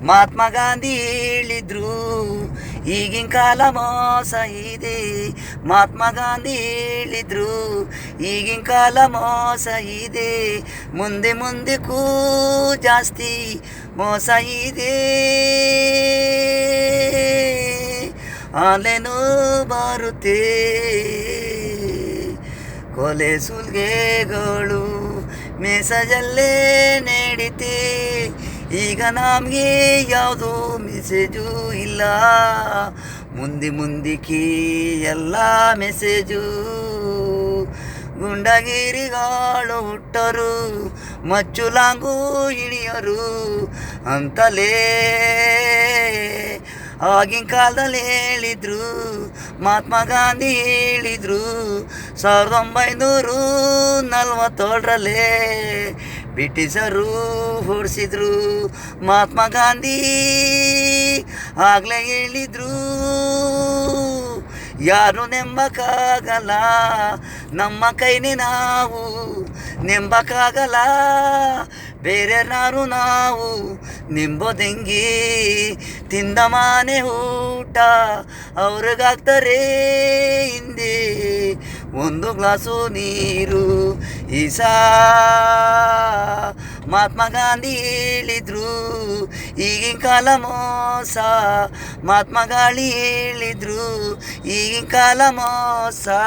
ಮಹಾತ್ಮ ಗಾಂಧಿ ಹೇಳಿದ್ರು ಈಗಿನ ಕಾಲ ಮೋಸ ಇದೆ. ಮಹಾತ್ಮ ಗಾಂಧಿ ಹೇಳಿದ್ರು ಈಗಿನ ಕಾಲ ಮೋಸ ಇದೆ. ಮುಂದೆ ಮುಂದಕ್ಕೂ ಜಾಸ್ತಿ ಮೋಸ ಇದೆ. ಆನ್ಲೈನು ಬರುತ್ತೆ, ಕೊಲೆ ಸುಲ್ಗೆಗಳು ಮೆಸೇಜಲ್ಲೇ ನಡೀತೆ. ಈಗ ನಮಗೆ ಯಾವುದೂ ಮೆಸೇಜು ಇಲ್ಲ, ಮುಂದಕ್ಕೆ ಎಲ್ಲ ಮೆಸೇಜು. ಗುಂಡಗಿರಿಗಳು ಹುಟ್ಟರು, ಮಚ್ಚುಲಾಂಗು ಹಿಡಿಯರು ಅಂತಲೇ ಆಗಿನ ಕಾಲದಲ್ಲಿ ಹೇಳಿದ್ರು. ಮಹಾತ್ಮ ಗಾಂಧಿ ಹೇಳಿದ್ರು 1947ರಲ್ಲೇ ಬ್ರಿಟಿಷರು ಹೊಡಿಸಿದ್ರು. ಮಹಾತ್ಮ ಗಾಂಧಿ ಆಗಲೇ ಹೇಳಿದ್ರು ಯಾರು ನೆಂಬಕ್ಕಾಗಲ್ಲ, ನಮ್ಮ ಕೈನೇ ನಾವು ನೆಂಬಕ್ಕಾಗಲ್ಲ, ಬೇರೆನಾರು ನಾವು ನಿಂಬೋದೆಂಗಿ. ತಿಂದ ಮನೆ ಊಟ ಅವ್ರಿಗಾಗ್ತಾರೆ ಹಿಂದೆ ಒಂದು ಗ್ಲಾಸು ನೀರು. ಮಹಾತ್ಮ ಗಾಂಧಿ ಹೇಳಿದ್ರು ಈಗಿನ ಕಾಲ ಮೋಸ. ಮಹಾತ್ಮ ಗಾಂಧಿ ಹೇಳಿದ್ರು ಈಗಿನ ಕಾಲ ಮೋಸ.